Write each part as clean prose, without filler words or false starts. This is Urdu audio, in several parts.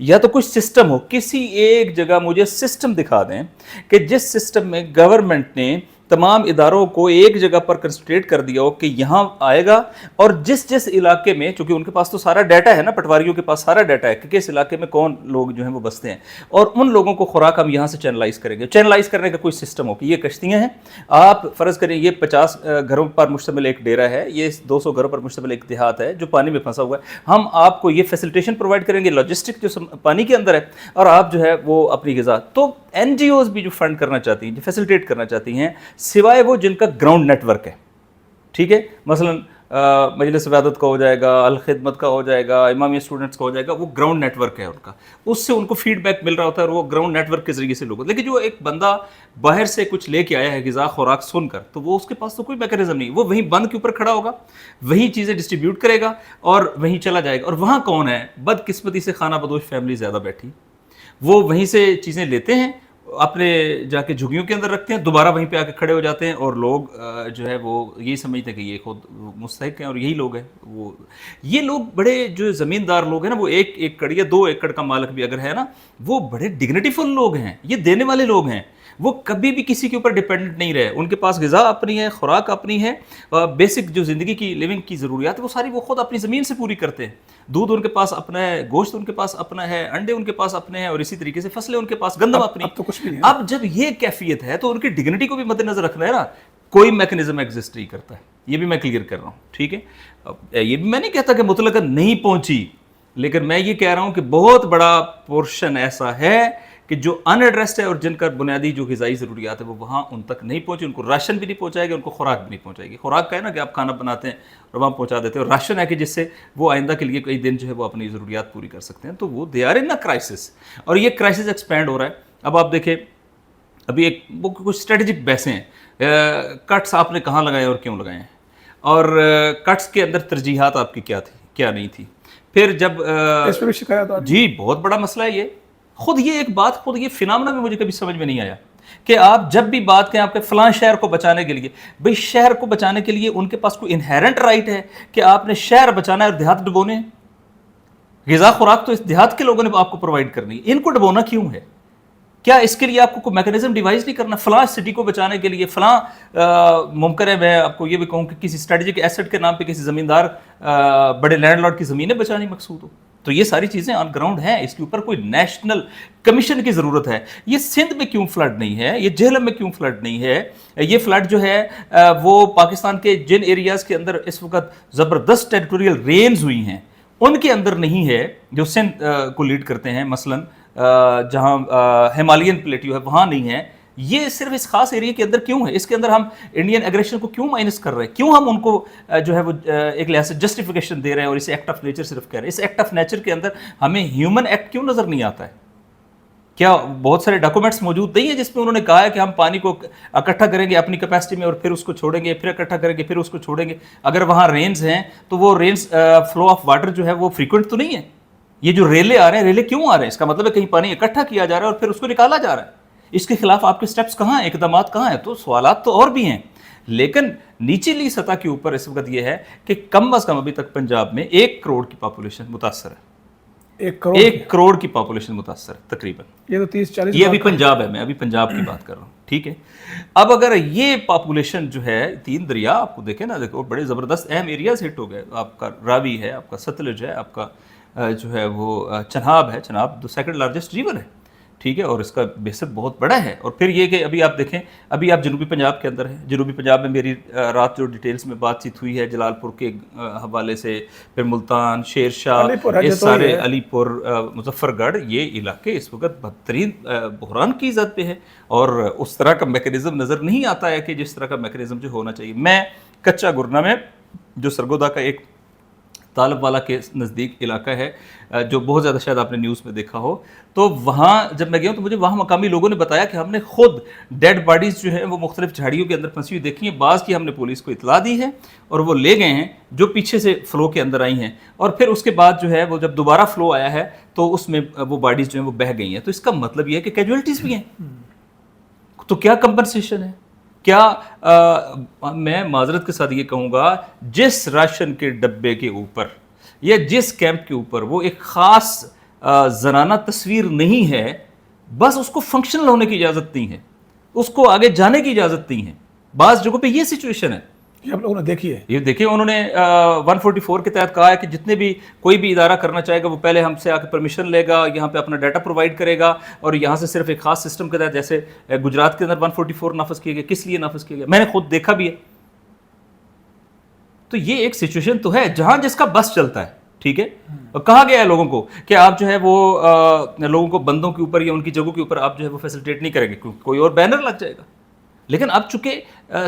یا تو کوئی سسٹم ہو, کسی ایک جگہ مجھے سسٹم دکھا دیں کہ جس سسٹم میں گورنمنٹ نے تمام اداروں کو ایک جگہ پر کنسنٹریٹ کر دیا ہو کہ یہاں آئے گا, اور جس علاقے میں, چونکہ ان کے پاس تو سارا ڈیٹا ہے نا, پٹواریوں کے پاس سارا ڈیٹا ہے کہ کس علاقے میں کون لوگ جو ہیں وہ بستے ہیں, اور ان لوگوں کو خوراک ہم یہاں سے چینلائز کریں گے. چینلائز کرنے کا کوئی سسٹم ہو کہ یہ کشتیاں ہیں, آپ فرض کریں یہ 50 گھروں پر مشتمل ایک ڈیرا ہے, یہ 200 گھروں پر مشتمل ایک دیہات ہے جو پانی میں پھنسا ہوا ہے, ہم آپ کو یہ فیسلٹیشن پرووائڈ کریں گے, لاجسٹک جو پانی کے اندر ہے, اور آپ جو ہے وہ اپنی غذا. تو این جی اوز بھی جو فنڈ کرنا چاہتی ہیں, جو فیسلٹیٹ کرنا چاہتی ہیں, سوائے وہ جن کا گراؤنڈ نیٹ ورک ہے, ٹھیک ہے, مثلا مجلس عبادت کا ہو جائے گا, الخدمت کا ہو جائے گا, امامیہ اسٹوڈنٹس کا ہو جائے گا, وہ گراؤنڈ نیٹ ورک ہے ان کا, اس سے ان کو فیڈ بیک مل رہا ہوتا ہے, اور وہ گراؤنڈ نیٹ ورک کے ذریعے سے لوگ. لیکن جو ایک بندہ باہر سے کچھ لے کے آیا ہے غذا خوراک سن کر, تو وہ اس کے پاس تو کوئی میکینزم نہیں, وہ وہیں بند کے اوپر کھڑا ہوگا, وہیں چیزیں ڈسٹریبیوٹ کرے گا اور وہیں چلا جائے گا. اور وہاں کون ہے, بدقسمتی سے خانہ بدوش فیملی زیادہ بیٹھی, وہ وہیں سے چیزیں لیتے ہیں, اپنے جا کے جھگیوں کے اندر رکھتے ہیں, دوبارہ وہیں پہ آ کے کھڑے ہو جاتے ہیں, اور لوگ جو ہے وہ یہی سمجھتے ہیں کہ یہ خود مستحق ہیں, اور یہی لوگ ہیں وہ. یہ لوگ بڑے جو زمیندار لوگ ہیں نا, وہ 1 ایکڑ یا 2 ایکڑ کا مالک بھی اگر ہے نا, وہ بڑے ڈگنیٹی فل لوگ ہیں, یہ دینے والے لوگ ہیں, وہ کبھی بھی کسی کے اوپر ڈیپینڈنٹ نہیں رہے, ان کے پاس غذا اپنی ہے, خوراک اپنی ہے, بیسک جو زندگی کی لیونگ کی ضروریات ہے وہ ساری وہ خود اپنی زمین سے پوری کرتے ہیں. دودھ ان کے پاس اپنا ہے, گوشت ان کے پاس اپنا ہے, انڈے ان کے پاس اپنے ہیں, اور اسی طریقے سے فصلیں ان کے پاس, گندم اپنی. اب تو کچھ بھی نہیں. اب جب یہ کیفیت ہے تو ان کی ڈگنیٹی کو بھی مد نظر رکھنا ہے نا, کوئی میکنزم ایگزسٹ نہیں کرتا ہے, یہ بھی میں کلیئر کر رہا ہوں, ٹھیک ہے. یہ بھی میں نہیں کہتا کہ مطلقاً نہیں پہنچی, لیکن میں یہ کہہ رہا ہوں کہ بہت بڑا پورشن ایسا ہے کہ جو ان ایڈریسڈ ہے, اور جن کا بنیادی جو غذائی ضروریات ہے وہ وہاں ان تک نہیں پہنچی, ان کو راشن بھی نہیں پہنچائے گا, ان کو خوراک بھی نہیں پہنچائے گی. خوراک کا ہے نا کہ آپ کھانا بناتے ہیں اور وہاں پہنچا دیتے ہیں, اور راشن ہے کہ جس سے وہ آئندہ کے لیے کئی دن جو ہے وہ اپنی ضروریات پوری کر سکتے ہیں. تو وہ دے آر ان کرائسس, اور یہ کرائسس ایکسپینڈ ہو رہا ہے. اب آپ دیکھیں, ابھی ایک کچھ اسٹریٹجک بحثیں ہیں, کٹس آپ نے کہاں لگائے اور کیوں لگائے ہیں, اور کٹس کے اندر ترجیحات آپ کی کیا تھی کیا نہیں تھی. پھر جب اس پہ بھی شکایت آتی, جی بہت بڑا مسئلہ ہے یہ. خود یہ ایک بات, خود یہ فینامنا میں مجھے کبھی سمجھ میں نہیں آیا کہ آپ جب بھی بات کریں آپ کے فلاں شہر کو بچانے کے لیے, بھئی شہر کو بچانے کے لیے ان کے پاس کوئی انہیرنٹ رائٹ ہے کہ آپ نے شہر بچانا ہے اور دیہات ڈبونے ہیں. غذا خوراک تو اس دیہات کے لوگوں نے آپ کو پرووائڈ کرنی ہے, ان کو ڈبونا کیوں ہے؟ کیا اس کے لیے آپ کو کوئی میکنزم ڈیوائز نہیں کرنا؟ فلاں سٹی کو بچانے کے لیے فلاں ممکن ہے, میں آپ کو یہ بھی کہوں کہ کسی اسٹریٹجک ایسٹ کے نام پہ کسی زمیندار بڑے لینڈ لارڈ کی زمینیں بچانی مقصود ہو. تو یہ ساری چیزیں آن گراؤنڈ ہیں, اس کے اوپر کوئی نیشنل کمیشن کی ضرورت ہے. یہ سندھ میں کیوں فلڈ نہیں ہے, یہ جہلم میں کیوں فلڈ نہیں ہے, یہ فلڈ جو ہے وہ پاکستان کے جن ایریاز کے اندر اس وقت زبردست ٹیریٹوریل رینز ہوئی ہیں ان کے اندر نہیں ہے, جو سندھ کو لیڈ کرتے ہیں, مثلاً جہاں ہمالین پلیٹیو ہے وہاں نہیں ہے. یہ صرف اس خاص ایریا کے اندر کیوں ہے؟ اس کے اندر ہم انڈین ایگریشن کو کیوں مائنس کر رہے ہیں, کیوں ہم ان کو جو ہے وہ ایک لحاظ سے جسٹیفیکیشن دے رہے ہیں اور اسے ایکٹ آف نیچر صرف کہہ رہے ہیں. اس ایکٹ آف نیچر کے اندر ہمیں ہیومن ایکٹ کیوں نظر نہیں آتا ہے؟ کیا بہت سارے ڈاکومنٹس موجود نہیں ہیں جس میں انہوں نے کہا ہے کہ ہم پانی کو اکٹھا کریں گے اپنی کیپیسٹی میں اور پھر اس کو چھوڑیں گے, پھر اکٹھا کریں گے, پھر اس کو چھوڑیں گے. اگر وہاں رینز ہیں تو وہ رینز فلو آف واٹر جو ہے وہ فریکوینٹ تو نہیں ہے. یہ جو ریلے آ رہے ہیں, ریلے کیوں آ رہے ہیں؟ اس کا مطلب ہے کہیں پانی اکٹھا کیا جا رہا ہے اور پھر اس کو نکالا جا رہا ہے. اس کے خلاف آپ کے سٹیپس کہاں ہیں, اقدامات کہاں ہیں؟ تو سوالات تو اور بھی ہیں, لیکن نیچلی سطح کے اوپر اس وقت یہ ہے کہ کم از کم ابھی تک پنجاب میں 1 کروڑ کی پاپولیشن متاثر ہے. 1 کروڑ کی پاپولیشن متاثر ہے تقریباً. یہ تو 30-40, یہ ابھی پنجاب ہے, میں ابھی پنجاب کی بات کر رہا ہوں, ٹھیک ہے. اب اگر یہ پاپولیشن جو ہے 3 دریا آپ کو دیکھیں نا, دیکھو بڑے زبردست اہم ایریاز ہٹ ہو گئے. آپ کا راوی ہے, آپ کا ستلج ہے, آپ کا جو ہے وہ چناب ہے. چناب 2 لارجسٹ ریور ہے, ٹھیک ہے, اور اس کا بیسک بہت بڑا ہے. اور پھر یہ کہ ابھی آپ دیکھیں, ابھی آپ جنوبی پنجاب کے اندر ہیں. جنوبی پنجاب میں میری رات جو ڈیٹیلز میں بات چیت ہوئی ہے جلال پور کے حوالے سے, پھر ملتان, شیر شاہ, یہ سارے علی پور, مظفر گڑھ, یہ علاقے اس وقت بدترین بحران کی زد پہ ہے. اور اس طرح کا میکنزم نظر نہیں آتا ہے کہ جس طرح کا میکنزم جو ہونا چاہیے. میں کچا گرنا میں جو سرگودا کا ایک طالب والا کے نزدیک علاقہ ہے, جو بہت زیادہ شاید آپ نے نیوز میں دیکھا ہو, تو وہاں جب میں گیا ہوں تو مجھے وہاں مقامی لوگوں نے بتایا کہ ہم نے خود ڈیڈ باڈیز جو ہیں وہ مختلف جھاڑیوں کے اندر پھنسی ہوئی دیکھی ہیں. بعض کی ہم نے پولیس کو اطلاع دی ہے اور وہ لے گئے ہیں جو پیچھے سے فلو کے اندر آئی ہیں, اور پھر اس کے بعد جو ہے وہ جب دوبارہ فلو آیا ہے تو اس میں وہ باڈیز جو ہیں وہ بہہ گئی ہیں. تو اس کا مطلب یہ ہے کہ کیجویلٹیز بھی ہیں. تو کیا کمپنسیشن ہے؟ کیا میں معذرت کے ساتھ یہ کہوں گا, جس راشن کے ڈبے کے اوپر یا جس کیمپ کے اوپر وہ ایک خاص زنانہ تصویر نہیں ہے، بس اس کو فنکشنل ہونے کی اجازت نہیں ہے، اس کو آگے جانے کی اجازت نہیں ہے. بعض جگہوں پہ یہ سچویشن ہے. یہ ہم لوگوں نے دیکھی ہے. یہ دیکھیں انہوں نے 144 کے تحت کہا ہے کہ جتنے بھی کوئی بھی ادارہ کرنا چاہے گا وہ پہلے ہم سے آ کے پرمیشن لے گا، یہاں پہ اپنا ڈیٹا پرووائڈ کرے گا، اور یہاں سے صرف ایک خاص سسٹم کے تحت، جیسے گجرات کے اندر 144 نافذ کیا گیا. کس لیے نافذ کیا گیا؟ میں نے خود دیکھا بھی ہے. تو یہ ایک سچویشن تو ہے جہاں جس کا بس چلتا ہے، ٹھیک ہے. اور کہا گیا ہے لوگوں کو کہ آپ جو ہے وہ لوگوں کو بندوں کے اوپر یا ان کی جگہوں کے اوپر آپ جو ہے وہ فیسلٹیٹ نہیں کریں گے، کوئی اور بینر لگ جائے گا. لیکن اب چونکہ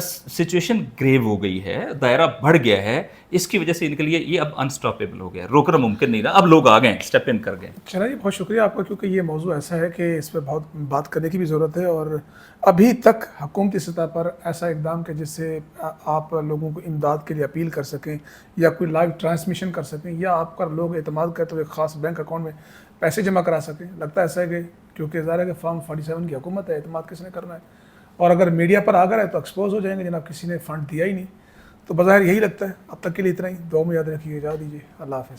سچویشن گریو ہو گئی ہے، دائرہ بڑھ گیا ہے، اس کی وجہ سے ان کے لیے یہ اب انسٹاپیبل ہو گیا، روکنا ممکن نہیں رہا. اب لوگ آ گئے، اسٹیپ ان کر گئے. چلائیے، بہت شکریہ آپ کا، کیونکہ یہ موضوع ایسا ہے کہ اس پہ بہت بات کرنے کی بھی ضرورت ہے، اور ابھی تک حکومتی سطح پر ایسا اقدام کہ جس سے آپ لوگوں کو امداد کے لیے اپیل کر سکیں یا کوئی لائیو ٹرانسمیشن کر سکیں، یا آپ کا لوگ اعتماد کریں تو ایک خاص بینک اکاؤنٹ میں پیسے جمع کرا سکیں. لگتا ہے ایسا ہے کہ کیونکہ ظاہر ہے کہ فارم 47 کی حکومت ہے، اعتماد کس نے کرنا ہے، اور اگر میڈیا پر آ گئے تو ایکسپوز ہو جائیں گے جناب کسی نے فنڈ دیا ہی نہیں. تو بظاہر یہی لگتا ہے. اب تک کے لیے اتنا ہی. دعا میں یاد رکھیے. اجازت دیجیے. اللہ حافظ.